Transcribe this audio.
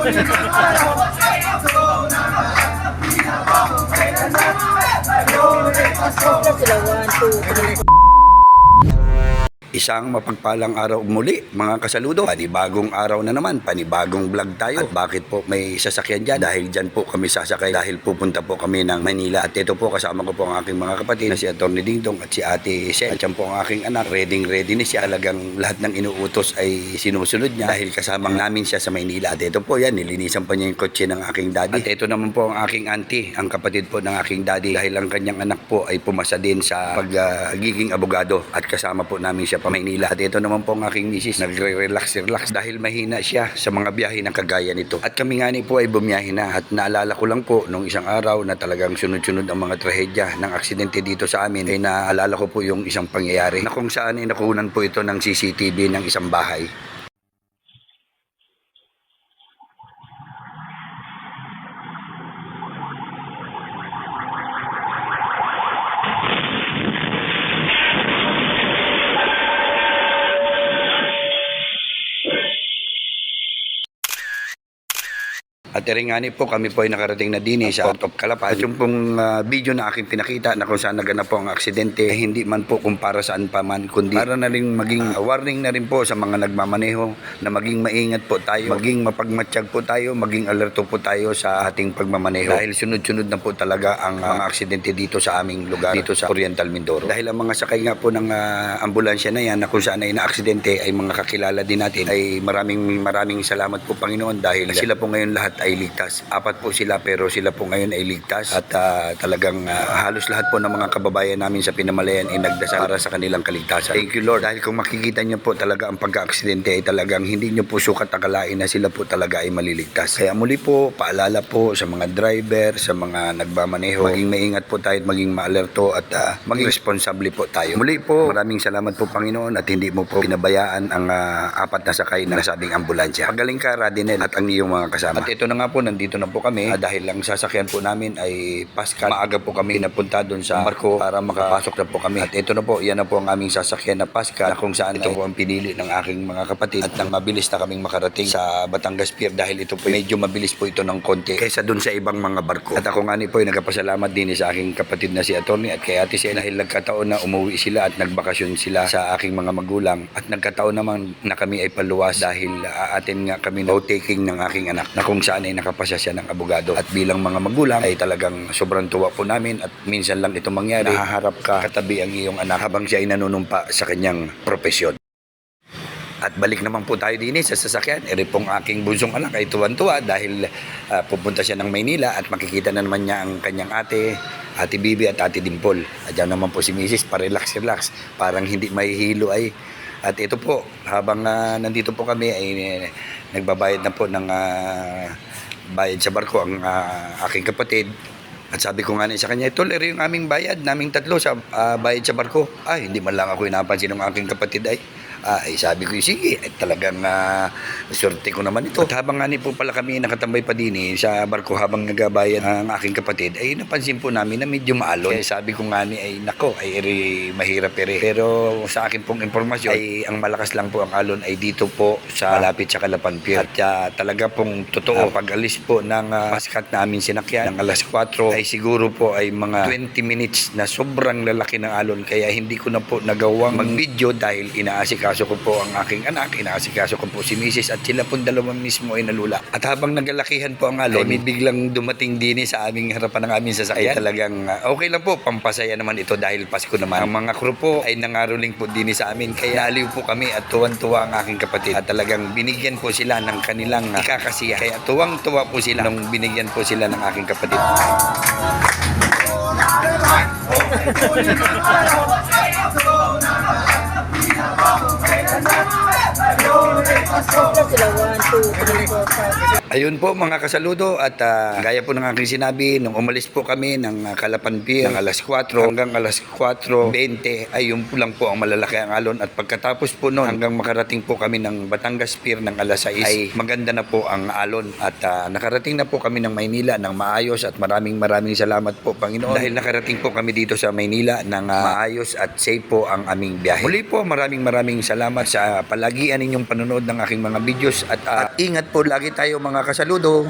Sila 1, 2, 3. Isang mapagpalang araw muli, mga kasaludo. Panibagong araw na naman, panibagong vlog tayo. At bakit po may sasakyan dyan? Dahil dyan po kami sasakay, dahil pupunta po kami ng Manila. At ito po, kasama ko po ang aking mga kapatid na si Atty. Dingdong at si Ate Sel. At yan po ang aking anak, ready na siya. Talagang lahat ng inuutos ay sinusunod niya dahil kasama namin siya sa Manila. At ito po yan, nilinisan pa niya yung kotse ng aking daddy. At ito naman po ang aking auntie, ang kapatid po ng aking daddy. Dahil ang kanyang anak po ay pumasa din sa pagiging abogado. At kasama po namin siya pa Maynila. At ito naman po ang aking misis, nagre-relax dahil mahina siya sa mga biyahe ng kagaya nito. At kami nga ni po ay bumiyahe na at naalala ko lang po nung isang araw na talagang sunod-sunod ang mga trahedya ng aksidente dito sa amin ay naalala ko po yung isang pangyayari na kung saan ay nakunan po ito ng CCTV ng isang bahay. At rin po kami po ay nakarating na din sa Port of Calapan. At yung pong video na aking pinakita na kung saan naganap po ang aksidente, hindi man po kumpara saan pa man, kundi para na rin maging warning na rin po sa mga nagmamaneho na maging maingat po tayo, maging mapagmatsyag po tayo, maging alerto po tayo sa ating pagmamaneho. Dahil sunod-sunod na po talaga ang mga aksidente dito sa aming lugar, dito sa Oriental Mindoro. Dahil ang mga sakay nga po ng ambulansya na yan na kung saan ay na-aksidente ay mga kakilala din natin, ay maraming salamat po Panginoon dahil sila po ngayon lahat ay ligtas. Apat po sila pero sila po ngayon ay ligtas at talagang halos lahat po ng mga kababayan namin sa Pinamalayan ay nagdasal para sa kanilang kaligtasan. Thank you Lord dahil kung makikita niyo po talaga ang pagka-aksidente ay talagang hindi niyo po sukat akalain na sila po talaga ay maliligtas. Kaya muli po, paalala po sa mga driver, sa mga nagmamaneho, maging maingat po tayo at maging maalerto at maging responsable po tayo. Muli po, maraming salamat po Panginoon at hindi mo po pinabayaan ang apat na sakay ng nasabing ambulansya. Pagaling ka Radinel at ang iyong mga kasama. At ito na nga po, nandito na po kami dahil ang sasakyan po namin ay Pascal. Maaga po kami napunta doon sa barko para makapasok na po kami. At ito na po, yan na po ang aming sasakyan na Pascal na kung saan ito po ang pinili ng aking mga kapatid at nang mabilis na kaming makarating sa Batangas Pier dahil ito po medyo mabilis po ito ng konti kaysa doon sa ibang mga barko. At ako nga ni po ay nagpasalamat din sa aking kapatid na si Atty. At kay Ate Sel dahil nagkataon na umuwi sila at nagbakasyon sila sa aking mga magulang at nagkataon naman na kami ay paluwas dahil aatin nga kami na taking ng aking anak na kung saan ay nakapasya siya ng abogado. At bilang mga magulang ay talagang sobrang tuwa po namin at minsan lang ito mangyari, nahaharap ka katabi ang iyong anak habang siya ay nanunumpa sa kanyang propesyon. At balik naman po tayo din sa sasakyan. Eri pong aking bunsong anak ay tuwan-tuwa dahil pupunta siya ng Maynila at makikita na naman niya ang kanyang Ate Bibi at Ate Dimple. At yan naman po si Mrs. Pa-relax, parang hindi mahihilo ay. At ito po, habang nandito po kami ay nagbabayad na po ng bayad sa barko ang aking kapatid. At sabi ko nga sa kanya, ito yung aming bayad, naming tatlo sa bayad sa barko. Ay, hindi man lang ako inapansin ng aking kapatid ay. Sabi ko, sige, talagang swerte ko naman ito. At habang nga po pala kami nakatambay pa din sa barko habang nagabayad ang aking kapatid, ay napansin po namin na medyo maalon. Kaya sabi ko nga ay nako, ay mahirap Pero sa akin pong informasyon, ay ang malakas lang po ang alon ay dito po sa malapit sa Calapan Pier. At talaga pong totoo, pag-alis po ng Pascat na aming sinakyan ng alas 4, ay siguro po ay mga 20 minutes na sobrang lalaki ng alon. Kaya hindi ko na po nagawang mag-video dahil inaasikaso ko po ang aking anak, inaasikaso ko po si Mrs. at sila po dalawa mismo ay nalula. At habang nagalakihan po ang alon, may biglang dumating din sa aming harapan ng aming sasakyan. Ay talagang okay lang po, pampasaya naman ito dahil Pasko naman. Ang mga crew po ay nangaroling po din sa amin. Kaya naliw po kami at tuwan-tuwa ang aking kapatid. At talagang binigyan po sila ng kanilang ikakasiya. Kaya tuwang-tuwa po sila nung binigyan po sila ng aking kapatid. Sila 1, 2, 3, 4, 5. Ayun po mga kasaludo at gaya po ng aking sinabi, nung umalis po kami ng Calapan Pier ng alas 4 hanggang alas 4:20 ay yun po lang po ang malalaki ang alon at pagkatapos po noon hanggang makarating po kami ng Batangas Pier ng alas 6 ay maganda na po ang alon at nakarating na po kami ng Maynila ng maayos at maraming salamat po Panginoon dahil nakarating po kami dito sa Maynila ng maayos at safe po ang aming biyahe. Muli po maraming maraming salamat sa palagian ninyong panonood ng aking mga videos at ingat po lagi tayo mga kasaludo.